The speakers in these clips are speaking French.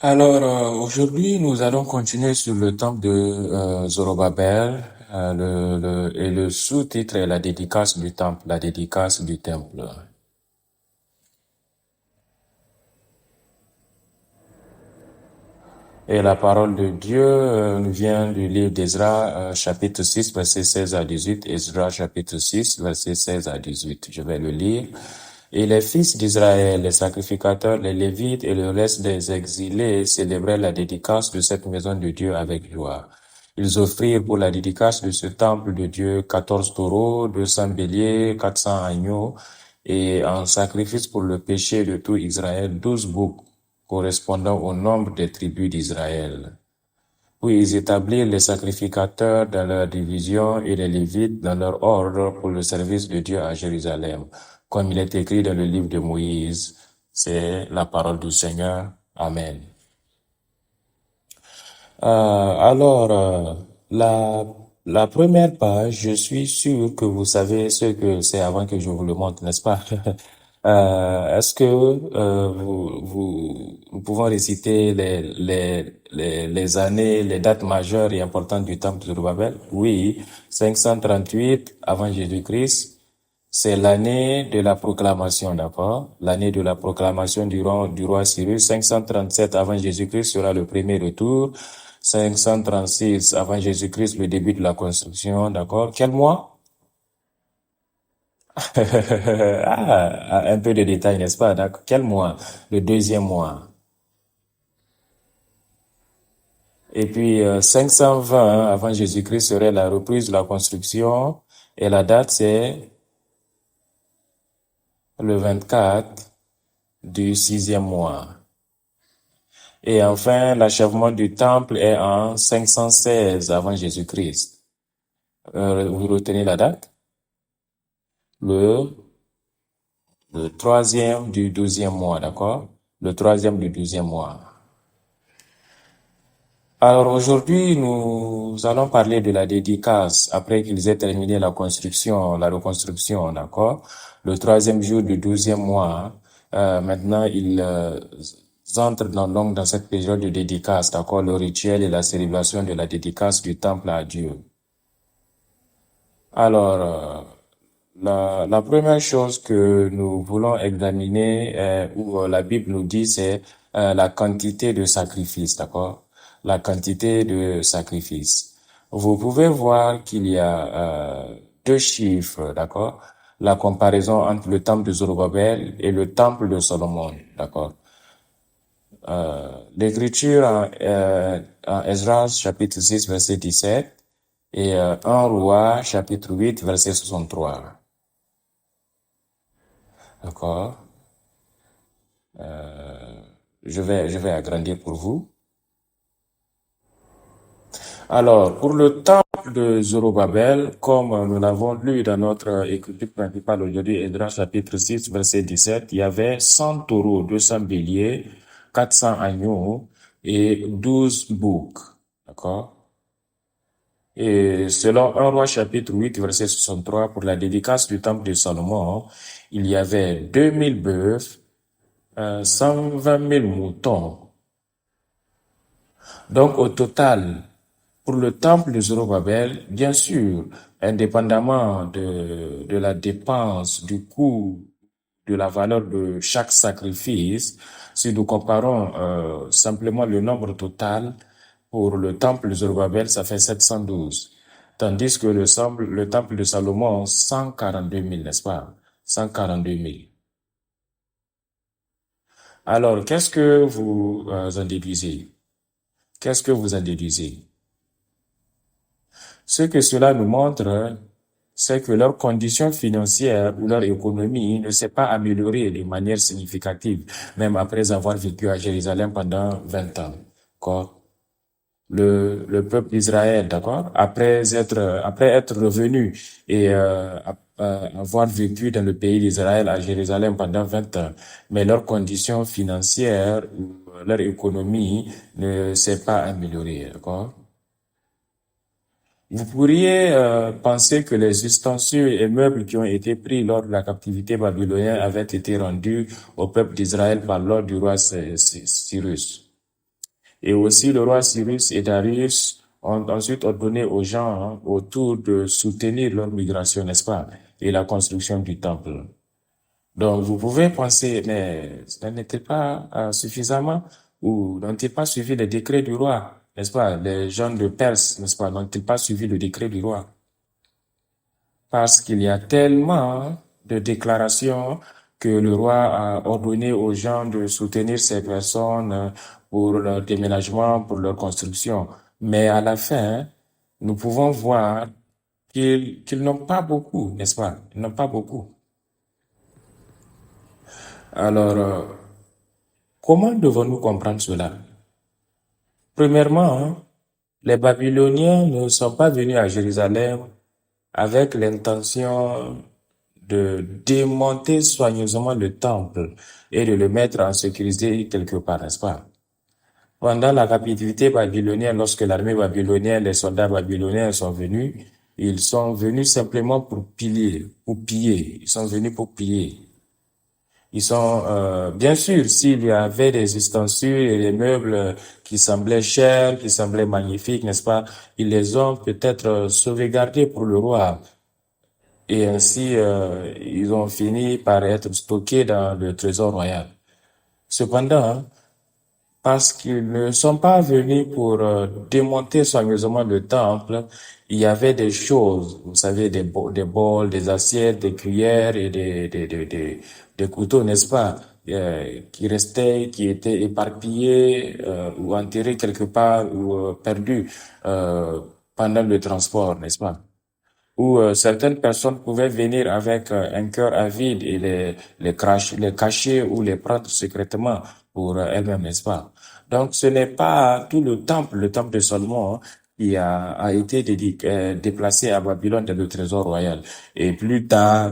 Aujourd'hui, nous allons continuer sur le temple de Zorobabel, et le sous-titre est la dédicace du temple, la dédicace du temple. Et la parole de Dieu nous vient du livre d'Ezra, chapitre 6, verset 16 à 18. Ezra, chapitre 6, verset 16 à 18. Je vais le lire. Et les fils d'Israël, les sacrificateurs, les Lévites et le reste des exilés célébraient la dédicace de cette maison de Dieu avec joie. Ils offrirent pour la dédicace de ce temple de Dieu 14 taureaux, 200 béliers, 400 agneaux, et en sacrifice pour le péché de tout Israël, 12 boucs correspondant au nombre des tribus d'Israël. Puis ils établirent les sacrificateurs dans leur division et les Lévites dans leur ordre pour le service de Dieu à Jérusalem, comme il est écrit dans le livre de Moïse. C'est la parole du Seigneur. Amen. La, la première page, je suis sûr que vous savez ce que c'est avant que je vous le montre, n'est-ce pas? Est-ce que nous pouvons réciter les années, les dates majeures et importantes du temple de Zorobabel? Oui, 538 avant Jésus-Christ, c'est l'année de la proclamation, d'accord? L'année de la proclamation du roi Cyrus. 537 avant Jésus-Christ sera le premier retour. 536 avant Jésus-Christ, le début de la construction, d'accord? Quel mois? Un peu de détails, n'est-ce pas? D'accord. Quel mois? Le deuxième mois. Et puis, 520 avant Jésus-Christ serait la reprise de la construction. Et la date, c'est le 24 du sixième mois. Et enfin, l'achèvement du temple est en 516 avant Jésus-Christ. Vous retenez la date? Le, le troisième du 12e mois, d'accord? Le troisième du 12e mois. Alors aujourd'hui, nous allons parler de la dédicace après qu'ils aient terminé la construction, la reconstruction, d'accord? Le troisième jour du 12e mois, maintenant ils entrent donc dans cette période de dédicace, d'accord? Le rituel et la célébration de la dédicace du temple à Dieu. Alors, la première chose que nous voulons examiner, où la Bible nous dit, c'est la quantité de sacrifices, d'accord? La quantité de sacrifices. Vous pouvez voir qu'il y a deux chiffres, d'accord? La comparaison entre le temple de Zorobabel et le temple de Salomon, d'accord? L'écriture en Ezra chapitre 6 verset 17 et 1 Roi chapitre 8 verset 63. D'accord? Je vais agrandir pour vous. Alors, pour le temple de Zorobabel, comme nous l'avons lu dans notre écriture principale aujourd'hui, Esdras chapitre 6, verset 17, il y avait 100 taureaux, 200 béliers, 400 agneaux et 12 boucs. D'accord? Et selon 1 Roi chapitre 8, verset 63, pour la dédicace du temple de Salomon, il y avait 2000 bœufs, 120 000 moutons. Donc, au total, pour le temple de Zorobabel, bien sûr, indépendamment de la dépense, du coût, de la valeur de chaque sacrifice, si nous comparons simplement le nombre total pour le temple de Zorobabel, ça fait 712. Tandis que le temple de Salomon, 142 000, n'est-ce pas? 142 000. Alors, qu'est-ce que vous en déduisez? Qu'est-ce que vous en déduisez? Ce que cela nous montre, c'est que leur condition financière ou leur économie ne s'est pas améliorée de manière significative, même après avoir vécu à Jérusalem pendant 20 ans. D'accord? Le peuple d'Israël, d'accord? Après être revenu et avoir vécu dans le pays d'Israël à Jérusalem pendant 20 ans, mais leur condition financière ou leur économie ne s'est pas améliorée, d'accord? Vous pourriez penser que les ustensiles et meubles qui ont été pris lors de la captivité babylonienne avaient été rendus au peuple d'Israël par l'ordre du roi Cyrus. Et aussi le roi Cyrus et Darius ont ensuite ordonné aux gens autour de soutenir leur migration, n'est-ce pas, et la construction du temple. Donc vous pouvez penser, mais ça n'était pas suffisamment, ou n'ont-ils pas suivi les décrets du roi, n'est-ce pas, les gens de Perse, n'est-ce pas, n'ont-ils pas suivi le décret du roi? Parce qu'il y a tellement de déclarations que le roi a ordonné aux gens de soutenir ces personnes pour leur déménagement, pour leur construction. Mais à la fin, nous pouvons voir qu'ils n'ont pas beaucoup, n'est-ce pas? Ils n'ont pas beaucoup. Alors, comment devons-nous comprendre cela? Premièrement, les Babyloniens ne sont pas venus à Jérusalem avec l'intention de démonter soigneusement le temple et de le mettre en sécurité quelque part, n'est-ce pas? Pendant la captivité babylonienne, lorsque l'armée babylonienne, les soldats babyloniens sont venus, ils sont venus simplement pour piller. Ils sont venus pour piller. Ils sont, bien sûr, s'il y avait des ustensiles et des meubles qui semblaient chers, qui semblaient magnifiques, n'est-ce pas? Ils les ont peut-être sauvegardés pour le roi. Et ainsi, ils ont fini par être stockés dans le trésor royal. Cependant, parce qu'ils ne sont pas venus pour démonter soigneusement le temple, il y avait des choses, vous savez, des bols, des assiettes, des cuillères et des couteaux, n'est-ce pas, qui restaient, qui étaient éparpillés ou enterrés quelque part ou perdus pendant le transport, n'est-ce pas? Où certaines personnes pouvaient venir avec un cœur avide et les cacher ou les prendre secrètement pour elles-mêmes, n'est-ce pas? Donc, ce n'est pas tout le temple de Salomon, qui a été déplacé à Babylone dans le trésor royal. Et plus tard,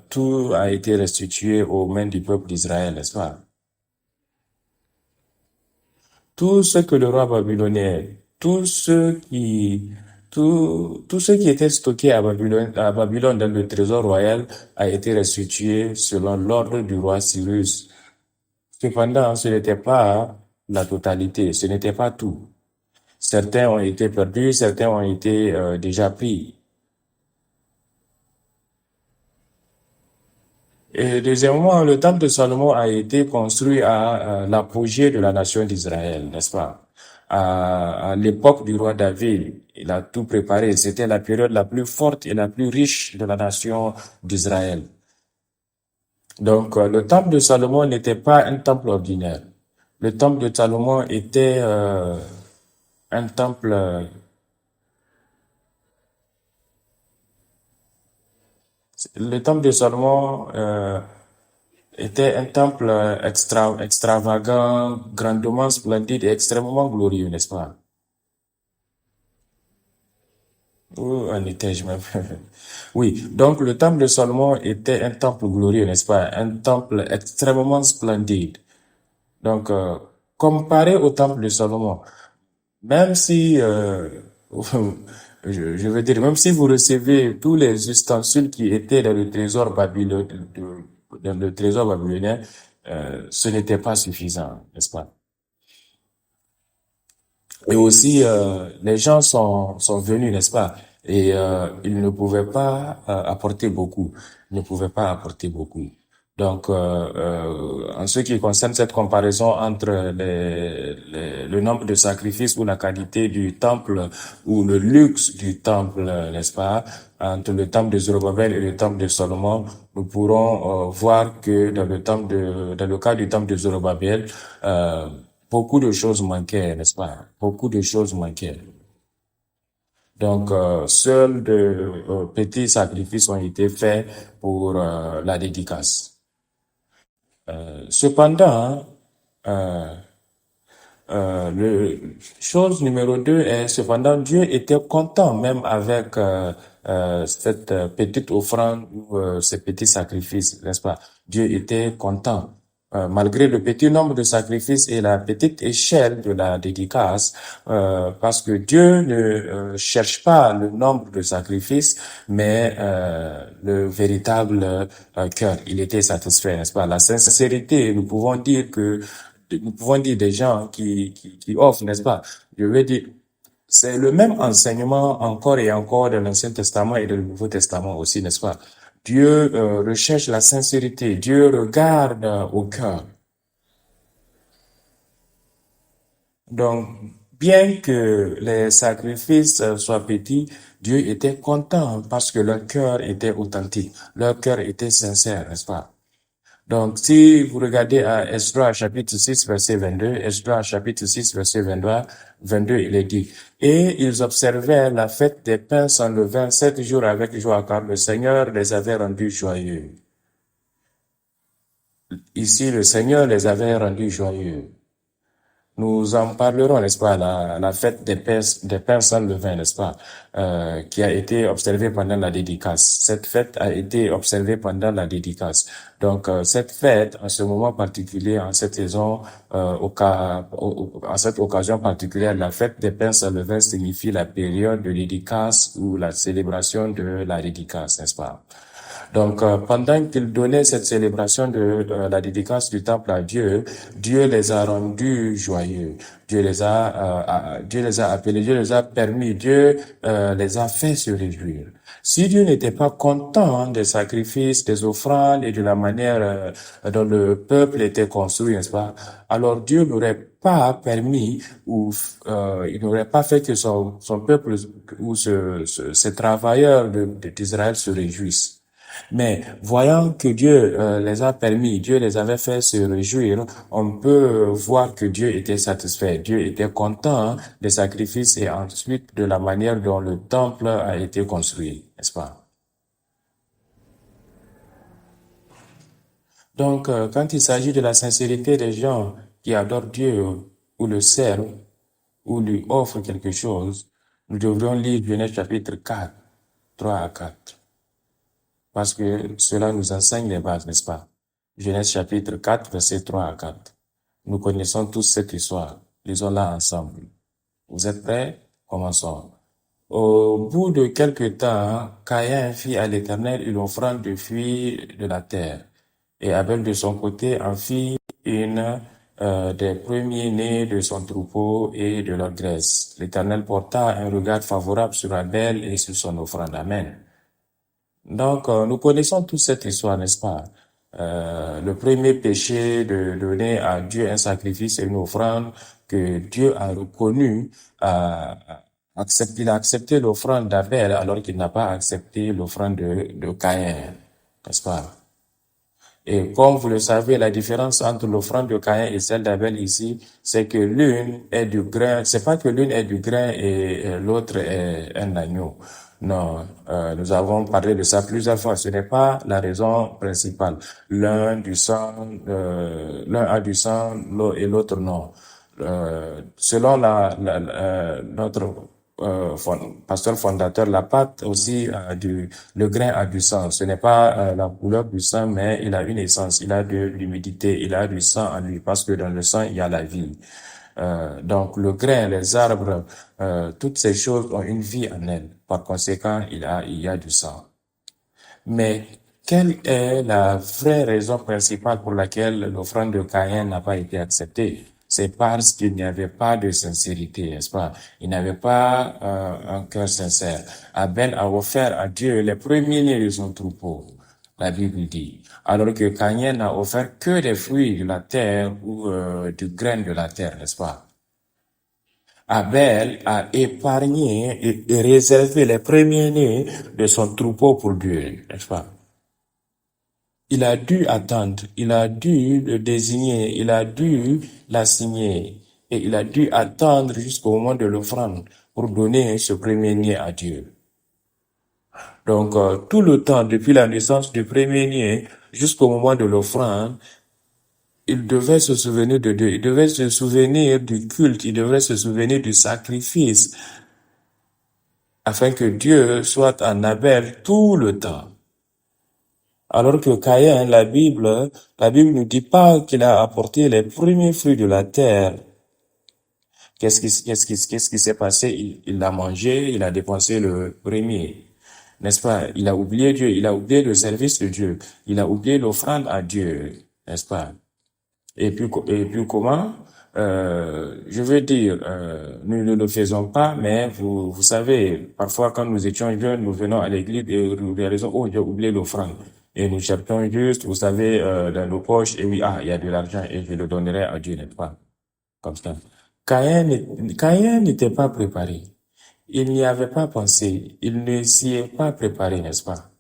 tout a été restitué aux mains du peuple d'Israël, n'est-ce pas? Tout ce que le roi babylonien, tout ce qui était stocké à Babylone dans le trésor royal a été restitué selon l'ordre du roi Cyrus. Cependant, ce n'était pas la totalité, ce n'était pas tout. Certains ont été perdus, certains ont été déjà pris. Et deuxièmement, le temple de Salomon a été construit à l'apogée de la nation d'Israël, n'est-ce pas? À l'époque du roi David, il a tout préparé. C'était la période la plus forte et la plus riche de la nation d'Israël. Donc, le temple de Salomon n'était pas un temple ordinaire. Le temple de Salomon était un temple. Le temple de Salomon était un temple extravagant, grandement splendide et extrêmement glorieux, n'est-ce pas? Où en étais-je même? Oui, donc le temple de Salomon était un temple glorieux, n'est-ce pas? Un temple extrêmement splendide. Donc, comparé au temple de Salomon, même si, je veux dire, même si vous recevez tous les ustensiles qui étaient dans le trésor dans le trésor babylonien, ce n'était pas suffisant, n'est-ce pas? Et aussi, les gens sont venus, n'est-ce pas? Et ils ne pouvaient pas apporter beaucoup. Ils ne pouvaient pas apporter beaucoup. Donc, en ce qui concerne cette comparaison entre le nombre de sacrifices ou la qualité du temple ou le luxe du temple, n'est-ce pas, entre le temple de Zorobabel et le temple de Salomon, nous pourrons voir que dans le cas du temple de Zorobabel, beaucoup de choses manquaient, n'est-ce pas? Beaucoup de choses manquaient. Donc, seuls de petits sacrifices ont été faits pour la dédicace. Cependant, euh, chose numéro 2 est, cependant, Dieu était content même avec cette petite offrande ou ces petits sacrifices, n'est-ce pas? Dieu était content. Malgré le petit nombre de sacrifices et la petite échelle de la dédicace, parce que Dieu ne cherche pas le nombre de sacrifices, mais le véritable cœur. Il était satisfait, n'est-ce pas? La sincérité, nous pouvons dire que nous pouvons dire des gens qui offrent, n'est-ce pas? Je veux dire, c'est le même enseignement encore et encore de l'Ancien Testament et du Nouveau Testament aussi, n'est-ce pas? Dieu recherche la sincérité, Dieu regarde au cœur. Donc, bien que les sacrifices soient petits, Dieu était content parce que leur cœur était authentique, leur cœur était sincère, n'est-ce pas? Donc, si vous regardez à Esdras chapitre 6, verset 22, Esdras chapitre 6, verset 22, il est dit, « Et ils observèrent la fête des pains sans levain 7 jours avec joie, car le Seigneur les avait rendus joyeux. » Ici, le Seigneur les avait rendus joyeux. Nous en parlerons, n'est-ce pas, la fête des pains sans levain, n'est-ce pas, qui a été observée pendant la dédicace. Cette fête a été observée pendant la dédicace. Donc, cette fête, en ce moment particulier, en cette saison, en cette occasion particulière, la fête des pains sans levain signifie la période de dédicace ou la célébration de la dédicace, n'est-ce pas? Donc, pendant qu'ils donnaient cette célébration de la dédicace du temple à Dieu, Dieu les a rendus joyeux. Dieu les a appelés, Dieu les a permis, Dieu les a fait se réjouir. Si Dieu n'était pas content des sacrifices, des offrandes et de la manière dont le peuple était construit, n'est-ce pas? Alors Dieu n'aurait pas permis ou il n'aurait pas fait que son peuple ou ces travailleurs d'Israël se réjouissent. Mais voyant que Dieu les a permis, Dieu les avait fait se réjouir, on peut voir que Dieu était satisfait, Dieu était content des sacrifices et ensuite de la manière dont le temple a été construit, n'est-ce pas? Donc, quand il s'agit de la sincérité des gens qui adorent Dieu ou le servent ou lui offrent quelque chose, nous devrions lire Genèse chapitre 4, 3 à 4. Parce que cela nous enseigne les bases, n'est-ce pas? Genèse chapitre 4, versets 3 à 4. Nous connaissons tous cette histoire. Lisons-la ensemble. Vous êtes prêts? Commençons. Au bout de quelque temps, Caïn fit à l'Éternel une offrande de fruits de la terre. Et Abel de son côté en fit une des premiers-nés de son troupeau et de leur graisse. L'Éternel porta un regard favorable sur Abel et sur son offrande. Amen. Donc, nous connaissons toute cette histoire, n'est-ce pas? Le premier péché de donner à Dieu un sacrifice et une offrande que Dieu a reconnu, il a accepté l'offrande d'Abel alors qu'il n'a pas accepté l'offrande de Caïn, n'est-ce pas? Et comme vous le savez, la différence entre l'offrande de Caïn et celle d'Abel ici, c'est que l'une est du grain, c'est pas que l'une est du grain et l'autre est un agneau. Non, nous avons parlé de ça plusieurs fois. Ce n'est pas la raison principale. L'un a du sang et l'autre non. Selon notre pasteur fondateur, la pâte aussi le grain a du sang. Ce n'est pas la couleur du sang, mais il a une essence, il a de l'humidité, il a du sang en lui, parce que dans le sang, il y a la vie. Donc le grain, les arbres, toutes ces choses ont une vie en elles. Par conséquent, il y a du sang. Mais quelle est la vraie raison principale pour laquelle l'offrande de Caïn n'a pas été acceptée? C'est parce qu'il n'y avait pas de sincérité, n'est-ce pas? Il n'avait pas un cœur sincère. Abel a offert à Dieu les premiers-nés de son troupeau, la Bible dit. Alors que Caïn n'a offert que des fruits de la terre ou du grain de la terre, n'est-ce pas? Abel a épargné et réservé les premiers-nés de son troupeau pour Dieu, n'est-ce pas? Il a dû attendre, il a dû le désigner, il a dû l'assigner et il a dû attendre jusqu'au moment de l'offrande pour donner ce premier-né à Dieu. Donc, tout le temps, depuis la naissance du premier-né jusqu'au moment de l'offrande, il devait se souvenir de Dieu, il devait se souvenir du culte, il devait se souvenir du sacrifice, afin que Dieu soit en Abel tout le temps. Alors que Caïn, la Bible ne dit pas qu'il a apporté les premiers fruits de la terre. Qu'est-ce qui s'est passé? Il l'a mangé, il a dépensé le premier. N'est-ce pas? Il a oublié Dieu, il a oublié le service de Dieu, il a oublié l'offrande à Dieu, n'est-ce pas? Et puis comment? Je veux dire, nous ne le faisons pas, mais vous savez, parfois quand nous étions jeunes, nous venons à l'église et nous réalisons, oh, j'ai oublié l'offrande. Et nous cherchons juste, vous savez, dans nos poches, et oui, ah, il y a de l'argent et je le donnerai à Dieu, n'est-ce pas? Comme ça. Caïn n'était pas préparé. Il n'y avait pas pensé. Il ne s'y est pas préparé, n'est-ce pas?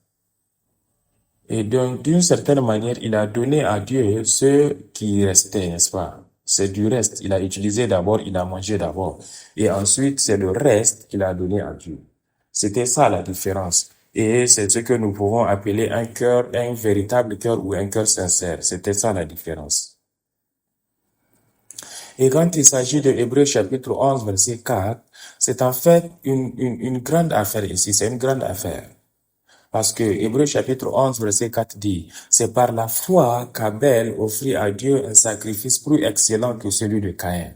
Et donc, d'une certaine manière, il a donné à Dieu ce qui restait, n'est-ce pas? C'est du reste. Il a utilisé d'abord, il a mangé d'abord. Et ensuite, c'est le reste qu'il a donné à Dieu. C'était ça la différence. Et c'est ce que nous pouvons appeler un cœur, un véritable cœur ou un cœur sincère. C'était ça la différence. Et quand il s'agit de Hébreux chapitre 11, verset 4, c'est en fait une grande affaire ici. C'est une grande affaire. Parce que Hébreux chapitre 11, verset 4 dit, c'est par la foi qu'Abel offrit à Dieu un sacrifice plus excellent que celui de Caïn.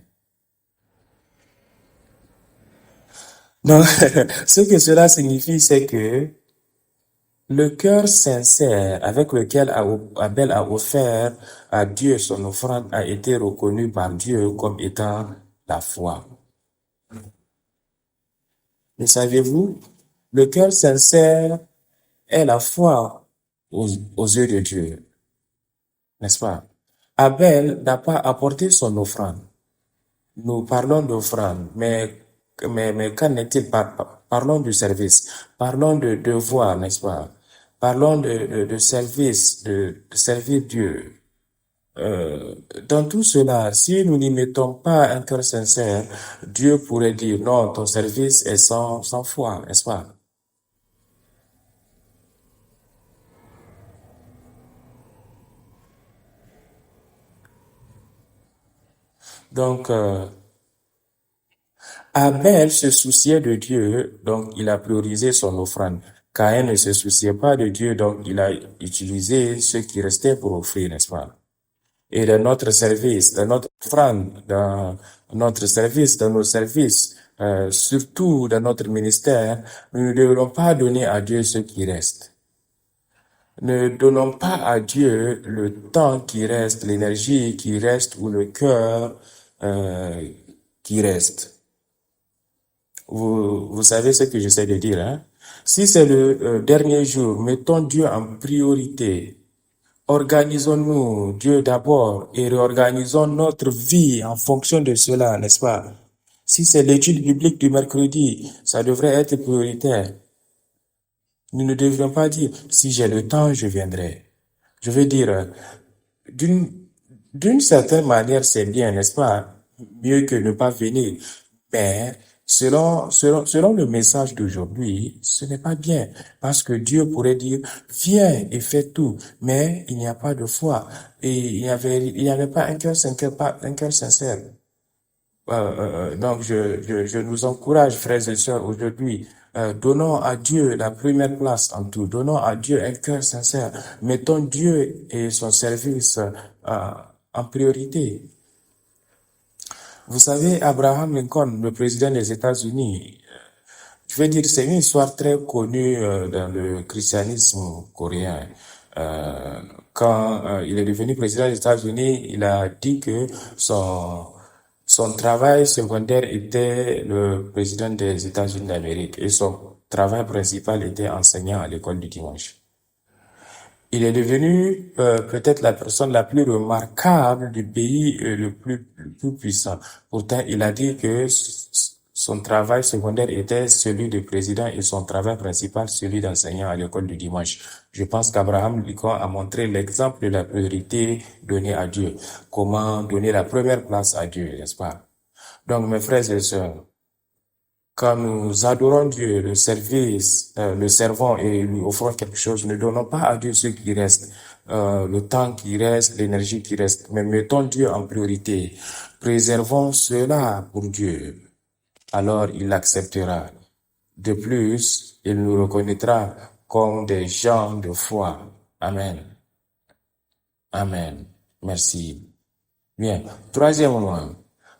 Donc, ce que cela signifie, c'est que le cœur sincère avec lequel Abel a offert à Dieu son offrande a été reconnu par Dieu comme étant la foi. Mais saviez-vous, le cœur sincère est la foi aux yeux de Dieu, n'est-ce pas? Abel n'a pas apporté son offrande. Nous parlons d'offrande, mais qu'en est-il? Parlons du service, parlons de devoir, n'est-ce pas? Parlons de service, de servir Dieu. Dans tout cela, si nous n'y mettons pas un cœur sincère, Dieu pourrait dire non, ton service est sans foi, n'est-ce pas? Donc, Abel se souciait de Dieu, donc il a priorisé son offrande. Caïn ne se souciait pas de Dieu, donc il a utilisé ce qui restait pour offrir, n'est-ce pas? Et dans notre service, dans notre offrande, dans notre service, dans nos services, surtout dans notre ministère, nous ne devrons pas donner à Dieu ce qui reste. Ne donnons pas à Dieu le temps qui reste, l'énergie qui reste ou le cœur qui reste. Vous savez ce que j'essaie de dire, hein? Si c'est le dernier jour, mettons Dieu en priorité. Organisons-nous, Dieu d'abord, et réorganisons notre vie en fonction de cela, n'est-ce pas? Si c'est l'étude biblique du mercredi, ça devrait être prioritaire. Nous ne devrions pas dire, si j'ai le temps, je viendrai. Je veux dire, d'une, d'une certaine manière, c'est bien, n'est-ce pas? Mieux que ne pas venir. Mais, selon le message d'aujourd'hui, ce n'est pas bien. Parce que Dieu pourrait dire, viens et fais tout. Mais il n'y a pas de foi. Et il n'y avait pas un cœur sincère, pas un cœur sincère. Donc, je nous encourage, frères et sœurs, aujourd'hui, donnons à Dieu la première place en tout. Donnons à Dieu un cœur sincère. Mettons Dieu et son service en priorité. Vous savez, Abraham Lincoln, le président des États-Unis, je veux dire, c'est une histoire très connue dans le christianisme coréen. Euh, Quand il est devenu président des États-Unis, il a dit que son travail secondaire était le président des États-Unis d'Amérique et son travail principal était enseignant à l'école du dimanche. Il est devenu peut-être la personne la plus remarquable du pays le plus puissant. Pourtant, il a dit que son travail secondaire était celui de président et son travail principal celui d'enseignant à l'école du dimanche. Je pense qu'Abraham Lincoln a montré l'exemple de la priorité donnée à Dieu. Comment donner la première place à Dieu, n'est-ce pas? Donc, mes frères et sœurs, quand nous adorons Dieu, le servons et lui offrons quelque chose, ne donnons pas à Dieu ce qui reste, le temps qui reste, l'énergie qui reste, mais mettons Dieu en priorité. Préservons cela pour Dieu. Alors il l'acceptera. De plus, il nous reconnaîtra comme des gens de foi. Amen. Amen. Merci. Bien. Troisièmement,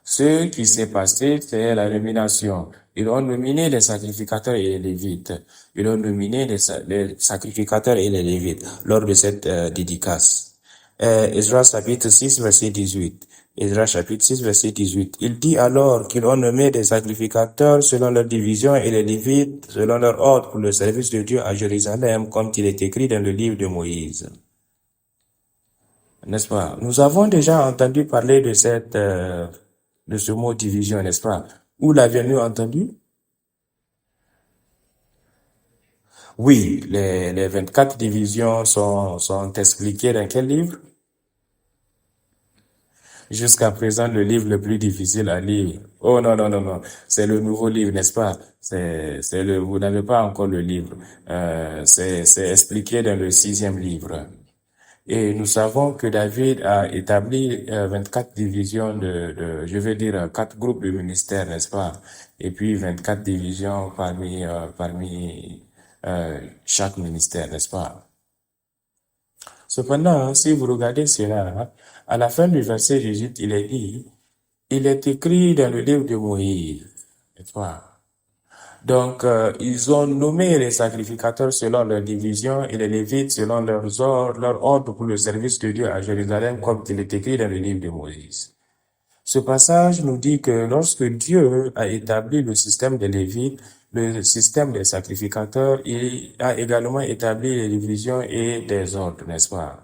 ce qui s'est passé, c'est la nomination. Ils ont nominé les sacrificateurs et les lévites. Ils ont nominé les sacrificateurs et les lévites lors de cette dédicace. Esdras chapitre 6, verset 18. Esdras chapitre 6, verset 18. Il dit alors qu'ils ont nommé des sacrificateurs selon leur division et les Lévites selon leur ordre pour le service de Dieu à Jérusalem, comme il est écrit dans le livre de Moïse. N'est-ce pas? Nous avons déjà entendu parler de de ce mot division, n'est-ce pas? Où l'avions-nous entendu? Oui, les 24 divisions sont expliquées dans quel livre? Jusqu'à présent, le livre le plus difficile à lire. Oh non, non, non, non. C'est le nouveau livre, n'est-ce pas? Vous n'avez pas encore le livre. C'est expliqué dans le 6e livre. Et nous savons que David a établi 24 divisions je veux dire, 4 groupes de ministères, n'est-ce pas? Et puis 24 divisions parmi chaque ministère, n'est-ce pas? Cependant, si vous regardez cela, à la fin du verset 18, il est dit, il est écrit dans le livre de Moïse, n'est-ce pas? Donc, ils ont nommé les sacrificateurs selon leur division et les Lévites selon leur ordre pour le service de Dieu à Jérusalem, comme il est écrit dans le livre de Moïse. Ce passage nous dit que lorsque Dieu a établi le système des Lévites, le système des sacrificateurs, il a également établi les divisions et des ordres, n'est-ce pas?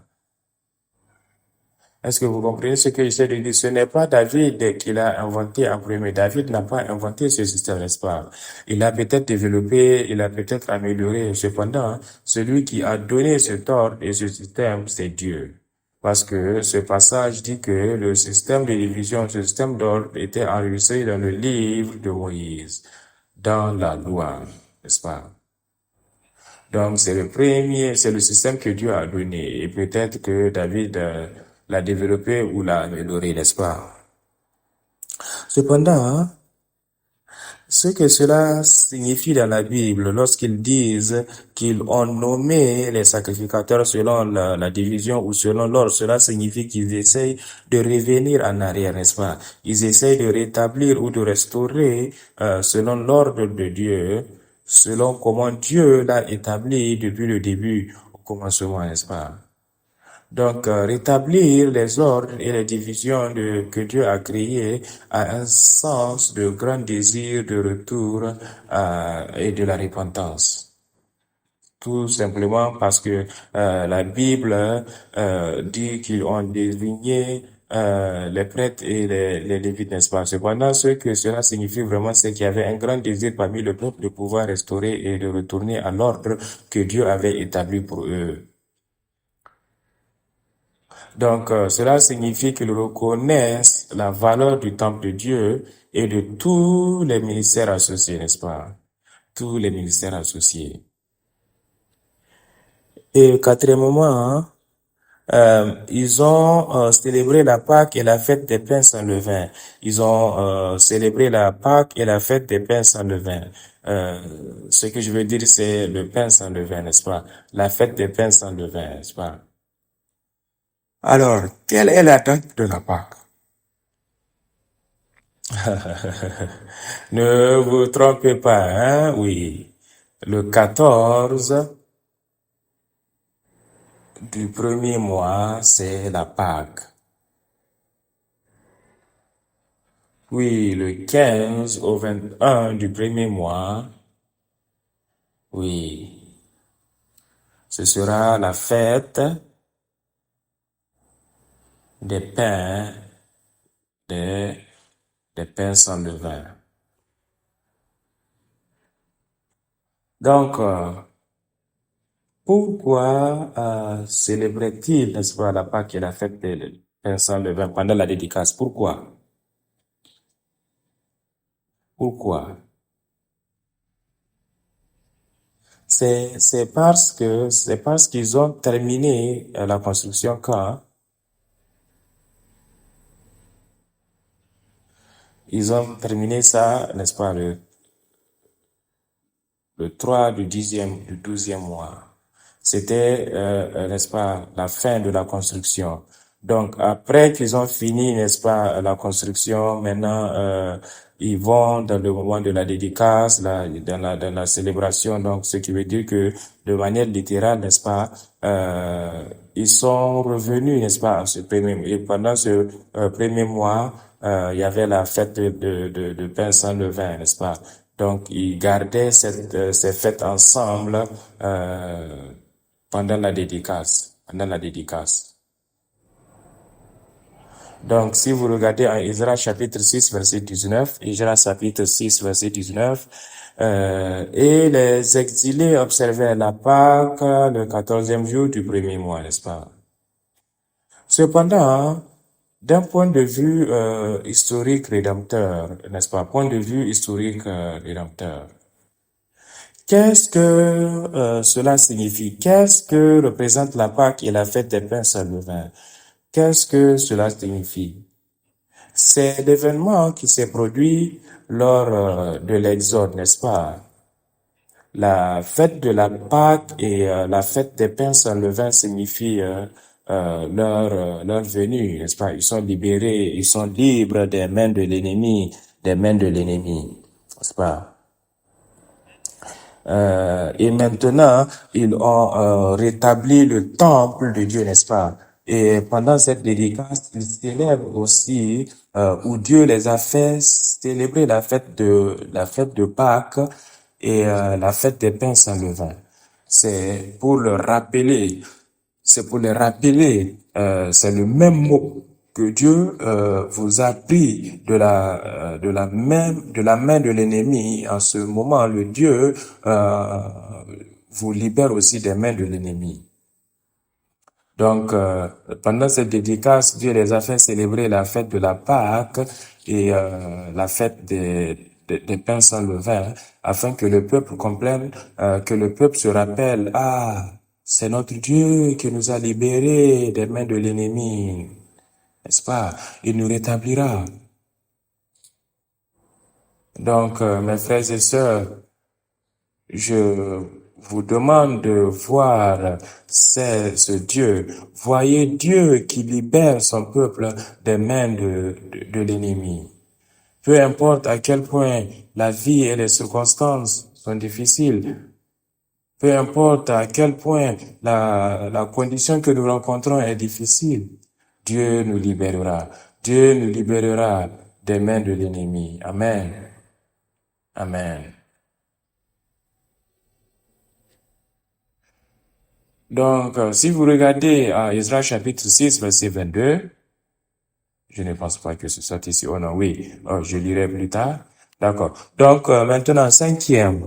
Est-ce que vous comprenez ce que j'essaie de dire? Ce n'est pas David qui l'a inventé en premier. David n'a pas inventé ce système, n'est-ce pas? Il a peut-être développé, il a peut-être amélioré. Cependant, celui qui a donné cet ordre et ce système, c'est Dieu. Parce que ce passage dit que le système de division, ce système d'ordre était enregistré dans le livre de Moïse, dans la loi, n'est-ce pas? Donc, c'est le système que Dieu a donné. Et peut-être que David l'a développé ou l'a amélioré, n'est-ce pas? Cependant, ce que cela signifie dans la Bible, lorsqu'ils disent qu'ils ont nommé les sacrificateurs selon la division ou selon l'ordre, cela signifie qu'ils essayent de revenir en arrière, n'est-ce pas? Ils essayent de rétablir ou de restaurer selon l'ordre de Dieu, selon comment Dieu l'a établi depuis le début, au commencement, n'est-ce pas? Donc, rétablir les ordres et les divisions que Dieu a créées a un sens de grand désir de retour et de la repentance. Tout simplement parce que la Bible dit qu'ils ont désigné les prêtres et les lévites, n'est-ce pas? Cependant, ce que cela signifie vraiment, c'est qu'il y avait un grand désir parmi le peuple de pouvoir restaurer et de retourner à l'ordre que Dieu avait établi pour eux. Donc, cela signifie qu'ils reconnaissent la valeur du temple de Dieu et de tous les ministères associés, n'est-ce pas? Tous les ministères associés. Et quatrièmement, ils ont célébré la Pâque et la fête des pains sans levain. Ils ont célébré la Pâque et la fête des pains sans levain. Ce que je veux dire, c'est le pain sans levain, n'est-ce pas? La fête des pains sans levain, n'est-ce pas? Alors, quelle est la date de la Pâque? Ne vous trompez pas, hein? Oui. Le 14 du premier mois, c'est la Pâque. Oui, le 15 au 21 du premier mois, oui, ce sera la fête des pains, des pains sans levain. Donc, pourquoi célébrait-il, n'est-ce pas, la Pâque et la fête des pains sans levain pendant la dédicace? Pourquoi? Pourquoi? C'est parce qu'ils ont terminé la construction quand ils ont terminé ça, n'est-ce pas, le 3 du 12e mois. C'était, n'est-ce pas, la fin de la construction. Donc, après qu'ils ont fini, n'est-ce pas, la construction, maintenant, ils vont dans le moment de la dédicace, dans la célébration. Donc, ce qui veut dire que, de manière littérale, n'est-ce pas, ils sont revenus, n'est-ce pas, et pendant ce premier mois, il y avait la fête de pain sans levain, n'est-ce pas? Donc, ils gardaient ces fêtes ensemble pendant la dédicace, Donc, si vous regardez en Isra chapitre 6, verset 19, Isra chapitre 6, verset 19, et les exilés observaient la Pâque le 14e jour du premier mois, n'est-ce pas? Cependant, d'un point de vue historique rédempteur, n'est-ce pas? Point de vue historique rédempteur. Qu'est-ce que cela signifie? Qu'est-ce que représente la Pâque et la fête des pains sans levain? Qu'est-ce que cela signifie? C'est l'événement qui s'est produit lors de l'Exode, n'est-ce pas? La fête de la Pâque et la fête des pains sans levain signifient leur venue, n'est-ce pas? Ils sont libérés, ils sont libres des mains de l'ennemi, n'est-ce pas? Et maintenant, ils ont rétabli le temple de Dieu, n'est-ce pas? Et pendant cette dédicace, ils célèbrent aussi où Dieu les a fait célébrer la fête de Pâques et la fête des pains sans levain. C'est pour le rappeler, c'est le même mot que Dieu vous a pris de la main de l'ennemi. En ce moment, le Dieu vous libère aussi des mains de l'ennemi. Donc, pendant cette dédicace, Dieu les a fait célébrer la fête de la Pâque et la fête des pains sans levain, afin que le peuple comprenne, que le peuple se rappelle, c'est notre Dieu qui nous a libérés des mains de l'ennemi, n'est-ce pas? Il nous rétablira. Donc, mes frères et sœurs, je vous demande de voir ce Dieu. Voyez Dieu qui libère son peuple des mains de l'ennemi. Peu importe à quel point la vie et les circonstances sont difficiles, peu importe à quel point la condition que nous rencontrons est difficile, Dieu nous libérera. Dieu nous libérera des mains de l'ennemi. Amen. Amen. Donc, si vous regardez à Isra chapitre 6, verset 22, je ne pense pas que ce soit ici. Oh non, oui, je lirai plus tard. D'accord. Donc, maintenant, cinquième.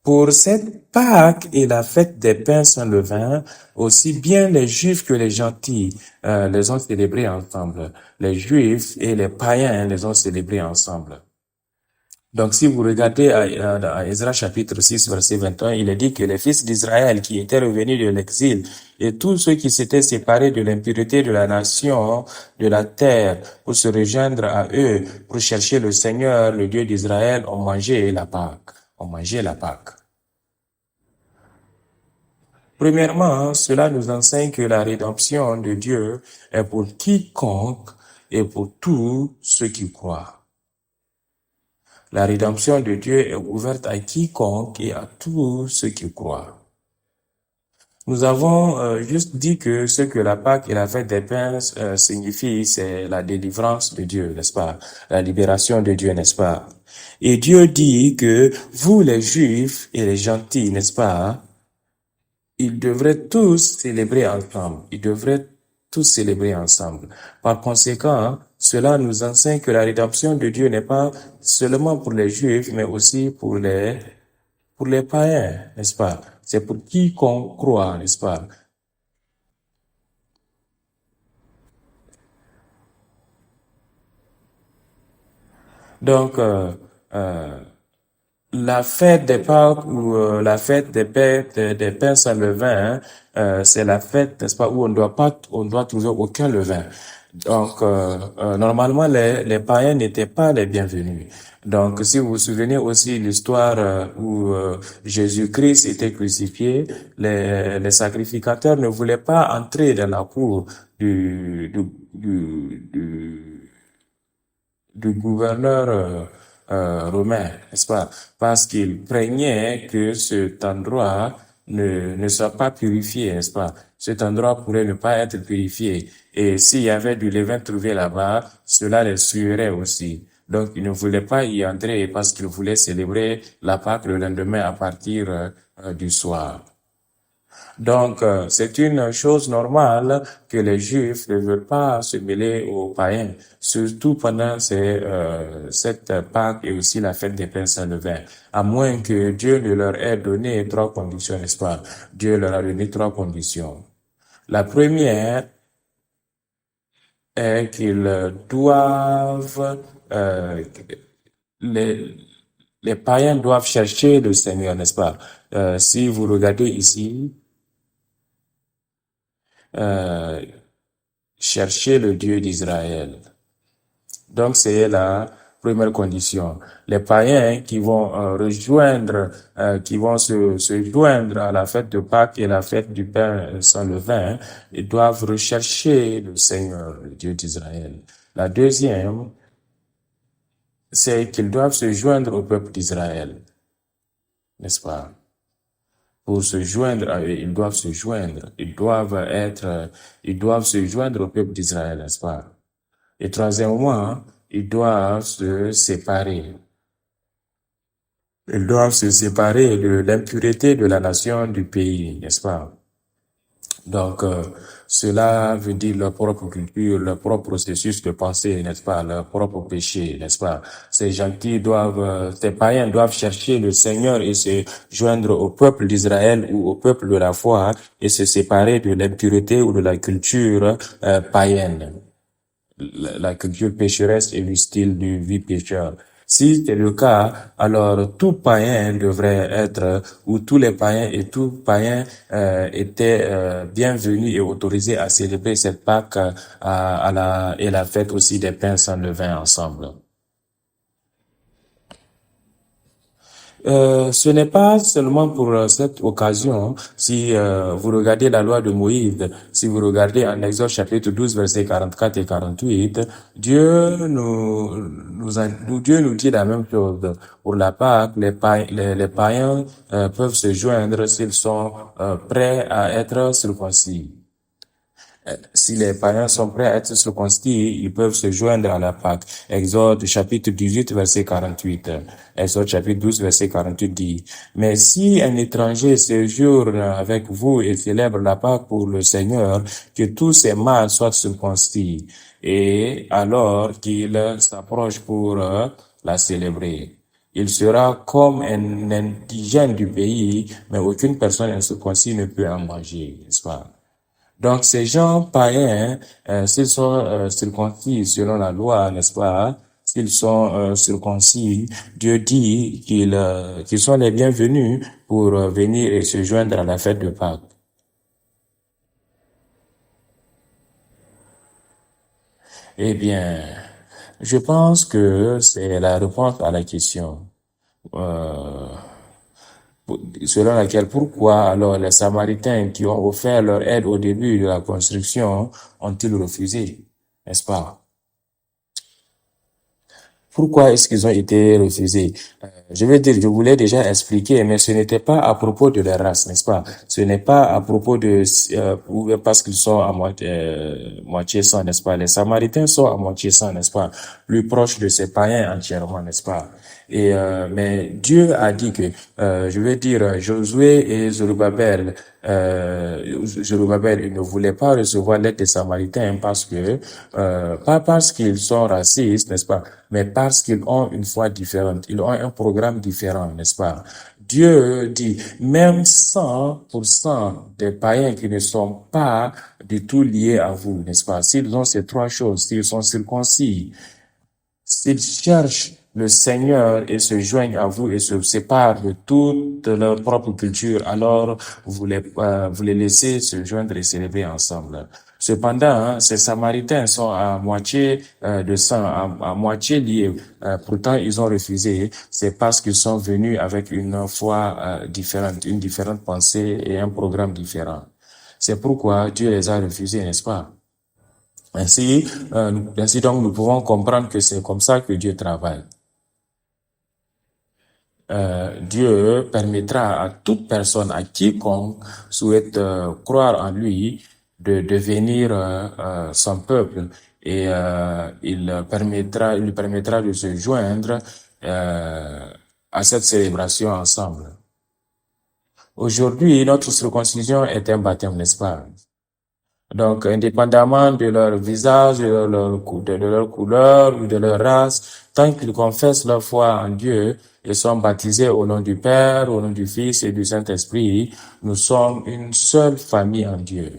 Pour cette Pâque et la fête des pains sans levain, aussi bien les Juifs que les gentils les ont célébrés ensemble. Les Juifs et les païens les ont célébrés ensemble. Donc, si vous regardez à Ezra chapitre 6, verset 21, il est dit que les fils d'Israël qui étaient revenus de l'exil et tous ceux qui s'étaient séparés de l'impureté de la nation, de la terre, pour se rejoindre à eux, pour chercher le Seigneur, le Dieu d'Israël, ont mangé la Pâque. Premièrement, cela nous enseigne que la rédemption de Dieu est pour quiconque et pour tous ceux qui croient. La rédemption de Dieu est ouverte à quiconque et à tous ceux qui croient. Nous avons juste dit que ce que la Pâque et la fête des pains signifient, c'est la délivrance de Dieu, n'est-ce pas? La libération de Dieu, n'est-ce pas? Et Dieu dit que vous, les Juifs et les gentils, n'est-ce pas? Ils devraient tous célébrer ensemble. Par conséquent, cela nous enseigne que la rédemption de Dieu n'est pas seulement pour les Juifs, mais aussi pour les païens, n'est-ce pas? C'est pour quiconque croit, n'est-ce pas? Donc, la fête des Pâques ou la fête des pains sans levain, c'est la fête, n'est-ce pas, où on doit trouver aucun levain. Donc, normalement, les païens n'étaient pas les bienvenus. Donc, si vous vous souvenez aussi l'histoire où Jésus-Christ était crucifié, les sacrificateurs ne voulaient pas entrer dans la cour du gouverneur romain, n'est-ce pas? Parce qu'il craignait que cet endroit ne soit pas purifié, n'est-ce pas? Cet endroit pourrait ne pas être purifié. Et s'il y avait du levain trouvé là-bas, cela les suerait aussi. Donc, ils ne voulaient pas y entrer parce qu'ils voulaient célébrer la Pâque le lendemain à partir du soir. Donc, c'est une chose normale que les Juifs ne veulent pas se mêler aux païens, surtout pendant cette Pâque et aussi la fête des pains sans levain, à moins que Dieu ne leur ait donné trois conditions, n'est-ce pas? Dieu leur a donné trois conditions. La première est qu'ils doivent, les, les païens doivent chercher le Seigneur, n'est-ce pas? Si vous regardez ici, euh, chercher le Dieu d'Israël. Donc, c'est la première condition. Les païens qui vont qui vont se joindre à la fête de Pâques et la fête du pain sans levain, ils doivent rechercher le Seigneur, le Dieu d'Israël. La deuxième, c'est qu'ils doivent se joindre au peuple d'Israël, n'est-ce pas? Pour se joindre à eux, ils doivent se joindre. Ils doivent se joindre au peuple d'Israël, n'est-ce pas? Et troisièmement, ils doivent se séparer. Ils doivent se séparer de l'impureté de la nation du pays, n'est-ce pas? Donc, cela veut dire leur propre culture, leur propre processus de pensée, n'est-ce pas? Leur propre péché, n'est-ce pas? Ces païens doivent chercher le Seigneur et se joindre au peuple d'Israël ou au peuple de la foi et se séparer de l'impureté ou de la culture païenne, la culture pécheresse et le style de vie pécheur. Si c'est le cas, alors tout païen devrait être, ou tous les païens et tout païen étaient bienvenus et autorisés à célébrer cette Pâque et la fête aussi des pains sans levain ensemble. Ce n'est pas seulement pour cette occasion. Si vous regardez la loi de Moïse, si vous regardez en Exode chapitre 12, versets 44 et 48, Dieu nous dit la même chose. Pour la Pâque, les païens peuvent se joindre s'ils sont prêts à être circoncis. Si les païens sont prêts à être circoncis, ils peuvent se joindre à la Pâque. Exode chapitre 18, verset 48. Exode chapitre 12, verset 48 dit, « Mais si un étranger séjourne avec vous et célèbre la Pâque pour le Seigneur, que tous ses mâles soient circoncis, et alors qu'il s'approche pour la célébrer. Il sera comme un indigène du pays, mais aucune personne incirconcis ne peut en manger. » N'est-ce pas? Donc, ces gens païens, s'ils sont circoncis selon la loi, n'est-ce pas? S'ils sont circoncis, Dieu dit qu'ils sont les bienvenus pour venir et se joindre à la fête de Pâques. Eh bien, je pense que c'est la réponse à la question. Selon laquelle pourquoi alors les Samaritains qui ont offert leur aide au début de la construction ont-ils refusé, n'est-ce pas? Pourquoi est-ce qu'ils ont été refusés? Je voulais déjà expliquer, mais ce n'était pas à propos de leur race, n'est-ce pas? Ce n'est pas à propos ou parce qu'ils sont à moitié sang, n'est-ce pas? Les Samaritains sont à moitié sang, n'est-ce pas? Plus proches de ces païens entièrement, n'est-ce pas? Mais Dieu a dit que, je veux dire, Josué et Zorobabel, ils ne voulaient pas recevoir l'aide des Samaritains pas parce qu'ils sont racistes, n'est-ce pas? Mais parce qu'ils ont une foi différente. Ils ont un programme différent, n'est-ce pas? Dieu dit, même 100% des païens qui ne sont pas du tout liés à vous, n'est-ce pas? S'ils ont ces trois choses, s'ils sont circoncis, s'ils cherchent le Seigneur et se joignent à vous et se séparent de toute leur propre culture, alors vous les laissez se joindre et célébrer ensemble. Cependant, ces Samaritains sont à moitié de sang, à moitié liés. Pourtant, ils ont refusé. C'est parce qu'ils sont venus avec une foi différente, une différente pensée et un programme différent. C'est pourquoi Dieu les a refusés, n'est-ce pas? Ainsi donc, nous pouvons comprendre que c'est comme ça que Dieu travaille. Dieu permettra à toute personne, à quiconque souhaite croire en lui, de devenir son peuple, et il lui permettra de se joindre à cette célébration ensemble. Aujourd'hui, notre circoncision est un baptême, n'est-ce pas? Donc, indépendamment de leur visage, de leur couleur ou de leur race, tant qu'ils confessent leur foi en Dieu et sont baptisés au nom du Père, au nom du Fils et du Saint-Esprit, nous sommes une seule famille en Dieu.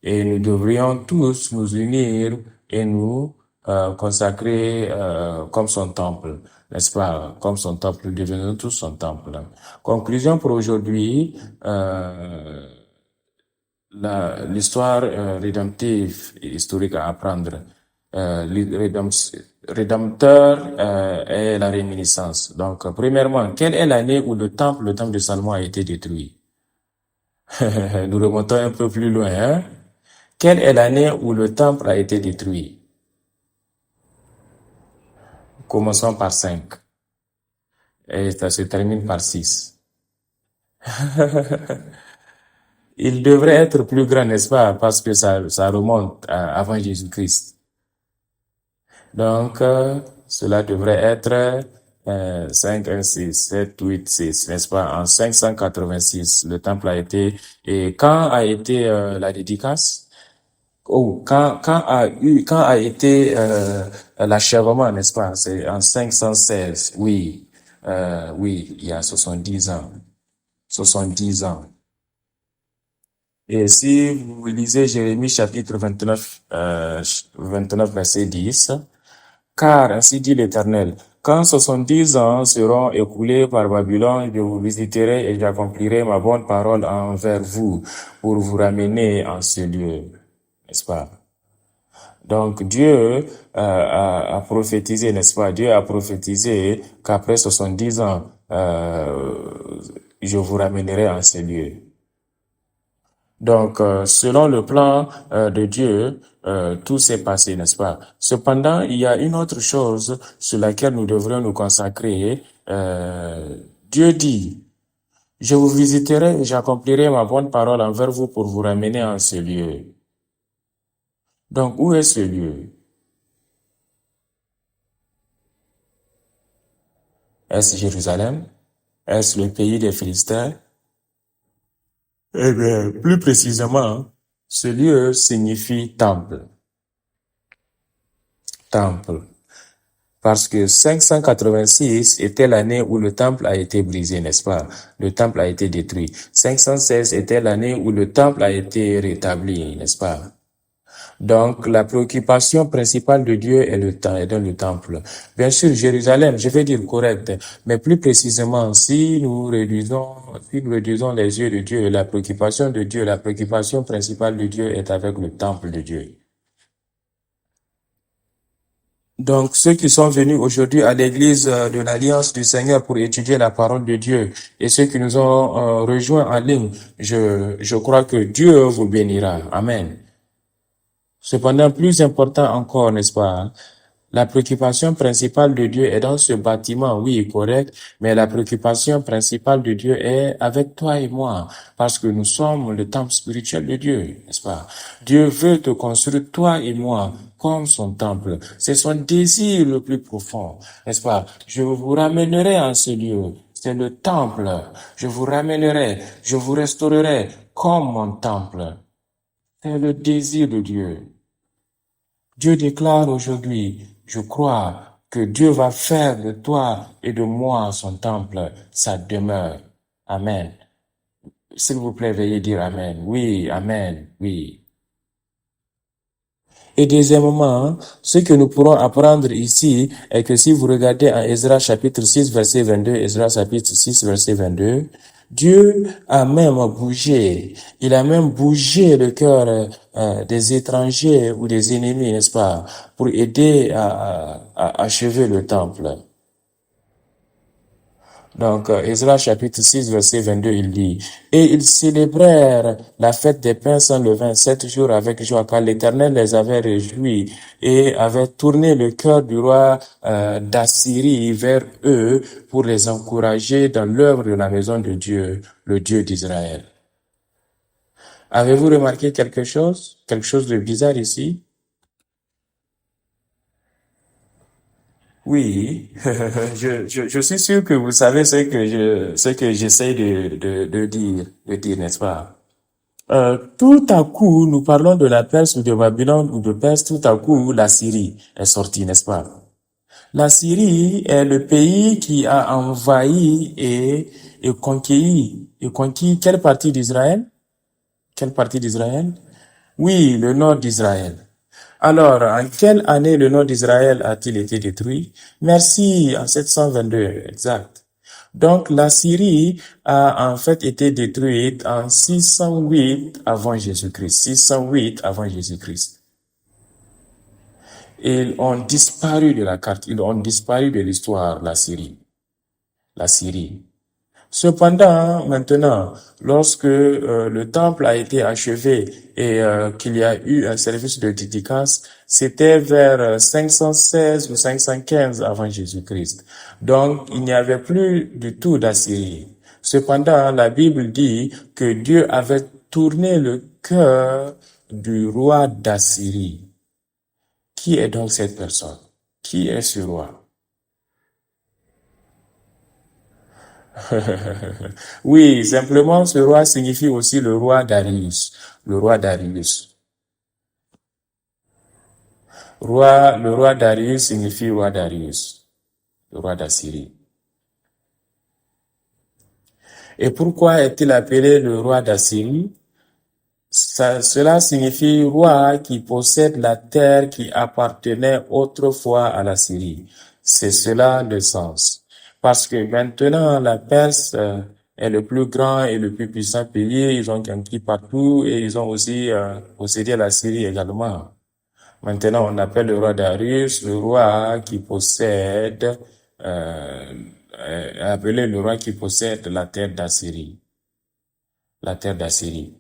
Et nous devrions tous nous unir et nous consacrer comme son temple, n'est-ce pas? Comme son temple, nous devenons tous son temple. Conclusion pour aujourd'hui, l'histoire rédemptive et historique à apprendre. Rédempteur est la réminiscence. Donc, premièrement, quelle est l'année où le temple de Salomon a été détruit? Nous remontons un peu plus loin. Hein? Quelle est l'année où le temple a été détruit? Commençons par 5. Et ça se termine par 6. Il devrait être plus grand, n'est-ce pas? Parce que ça remonte avant Jésus-Christ. Donc, cela devrait être 5, 1, 6, 7, 8, 6, n'est-ce pas? En 586, le temple a été... Et quand a été la dédicace? Oh, quand a été l'achèvement, n'est-ce pas? C'est en 516, oui. Oui, il y a 70 ans. 70 ans. Et si vous lisez Jérémie chapitre 29, 29 verset 10, car ainsi dit l'Éternel, quand 70 ans seront écoulés par Babylone, je vous visiterai et j'accomplirai ma bonne parole envers vous pour vous ramener en ce lieu. N'est-ce pas? Donc Dieu a prophétisé, n'est-ce pas? Dieu a prophétisé qu'après 70 ans, je vous ramènerai en ce lieu. Donc, selon le plan de Dieu, tout s'est passé, n'est-ce pas? Cependant, il y a une autre chose sur laquelle nous devrions nous consacrer. Dieu dit, je vous visiterai et j'accomplirai ma bonne parole envers vous pour vous ramener en ce lieu. Donc, où est ce lieu? Est-ce Jérusalem? Est-ce le pays des Philistins? Eh bien, plus précisément, ce lieu signifie temple. Temple. Parce que 586 était l'année où le temple a été brisé, n'est-ce pas? Le temple a été détruit. 516 était l'année où le temple a été rétabli, n'est-ce pas? Donc, la préoccupation principale de Dieu est dans le temple. Bien sûr, Jérusalem, je vais dire correct, mais plus précisément, si nous réduisons les yeux de Dieu, la préoccupation de Dieu, la préoccupation principale de Dieu est avec le temple de Dieu. Donc, ceux qui sont venus aujourd'hui à l'église de l'Alliance du Seigneur pour étudier la parole de Dieu et ceux qui nous ont rejoints en ligne, je crois que Dieu vous bénira. Amen. Cependant, plus important encore, n'est-ce pas? La préoccupation principale de Dieu est dans ce bâtiment, oui, correct, mais la préoccupation principale de Dieu est avec toi et moi, parce que nous sommes le temple spirituel de Dieu, n'est-ce pas? Dieu veut te construire, toi et moi, comme son temple. C'est son désir le plus profond, n'est-ce pas? Je vous ramènerai en ce lieu. C'est le temple. Je vous ramènerai, je vous restaurerai comme mon temple. C'est le désir de Dieu. Dieu déclare aujourd'hui, je crois que Dieu va faire de toi et de moi son temple, sa demeure. Amen. S'il vous plaît, veuillez dire Amen. Oui, Amen, oui. Et deuxièmement, ce que nous pourrons apprendre ici est que si vous regardez en Ezra chapitre 6 verset 22, Ezra chapitre 6 verset 22, Dieu a même bougé, il a même bougé le cœur des étrangers ou des ennemis, n'est-ce pas, pour aider à achever le temple. Donc, Ezra chapitre 6, verset 22, il dit, « Et ils célébrèrent la fête des pains sans levain 7 jours avec joie, car l'Éternel les avait réjouis et avait tourné le cœur du roi d'Assyrie vers eux pour les encourager dans l'œuvre de la maison de Dieu, le Dieu d'Israël. » Avez-vous remarqué quelque chose de bizarre ici? Oui, je suis sûr que vous savez ce que j'essaie de dire, n'est-ce pas? Tout à coup, nous parlons de la Perse ou de Babylone ou de Perse, tout à coup, la Syrie est sortie, n'est-ce pas? La Syrie est le pays qui a envahi et conquis quelle partie d'Israël? Quelle partie d'Israël? Oui, le nord d'Israël. Alors, en quelle année le nord d'Israël a-t-il été détruit? Merci, en 722, exact. Donc, la Syrie a en fait été détruite en 608 avant Jésus-Christ. 608 avant Jésus-Christ. Ils ont disparu de la carte, ils ont disparu de l'histoire, la Syrie. La Syrie. Cependant, maintenant, lorsque le temple a été achevé et qu'il y a eu un service de dédicace, c'était vers 516 ou 515 avant Jésus-Christ. Donc, il n'y avait plus du tout d'Assyrie. Cependant, la Bible dit que Dieu avait tourné le cœur du roi d'Assyrie. Qui est donc cette personne? Qui est ce roi? Oui, simplement, ce roi signifie aussi le roi Darius. Le roi Darius. Le roi Darius signifie roi Darius. Le roi d'Assyrie. Et pourquoi est-il appelé le roi d'Assyrie? Cela signifie roi qui possède la terre qui appartenait autrefois à la Syrie. C'est cela le sens. Parce que maintenant, la Perse est le plus grand et le plus puissant pays. Ils ont conquis partout et ils ont aussi possédé la Syrie également. Maintenant, on appelle le roi Darius le roi qui possède, appelé le roi qui possède la terre d'Assyrie. La terre d'Assyrie.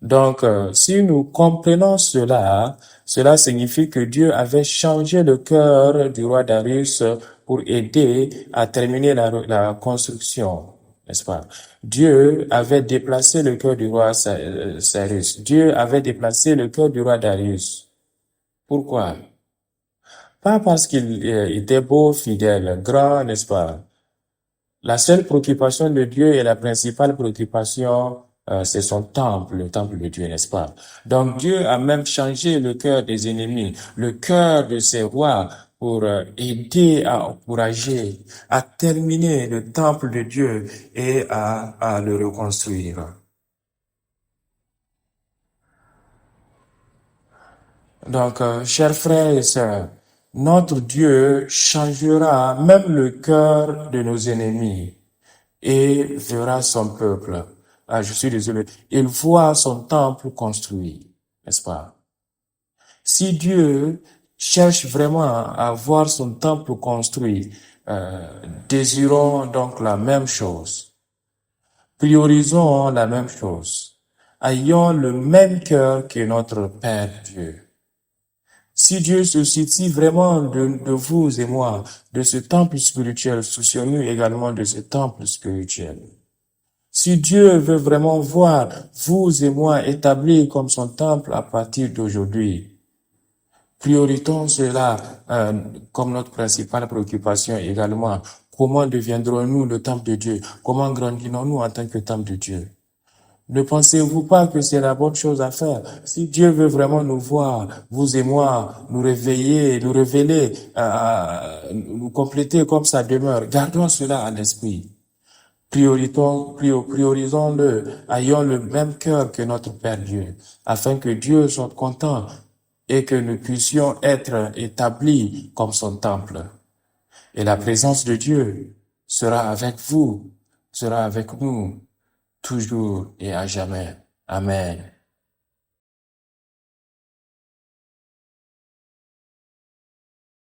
Donc, si nous comprenons cela, cela signifie que Dieu avait changé le cœur du roi Darius pour aider à terminer la construction, n'est-ce pas? Dieu avait déplacé le cœur du roi Cyrus. Dieu avait déplacé le cœur du roi Darius. Pourquoi? Pas parce qu'il était beau, fidèle, grand, n'est-ce pas? La seule préoccupation de Dieu et la principale préoccupation, c'est son temple, le temple de Dieu, n'est-ce pas? Donc Dieu a même changé le cœur des ennemis, le cœur de ses rois pour aider à encourager, à terminer le temple de Dieu et à le reconstruire. Donc, chers frères et sœurs, notre Dieu changera même le cœur de nos ennemis et verra son peuple. Ah, je suis désolé. Il voit son temple construit, n'est-ce pas? Si Dieu cherche vraiment à voir son temple construit, désirons donc la même chose. Priorisons la même chose. Ayons le même cœur que notre Père Dieu. Si Dieu se soucie vraiment de vous et moi, de ce temple spirituel, soucions-nous également de ce temple spirituel. Si Dieu veut vraiment voir vous et moi établis comme son temple à partir d'aujourd'hui, priorisons cela comme notre principale préoccupation également. Comment deviendrons-nous le temple de Dieu? Comment grandirons-nous en tant que temple de Dieu? Ne pensez-vous pas que c'est la bonne chose à faire? Si Dieu veut vraiment nous voir, vous et moi, nous réveiller, nous révéler, nous compléter comme sa demeure, gardons cela à l'esprit. Priorisons-le, ayons le même cœur que notre Père Dieu, afin que Dieu soit content et que nous puissions être établis comme son temple. Et la présence de Dieu sera avec vous, sera avec nous, toujours et à jamais. Amen.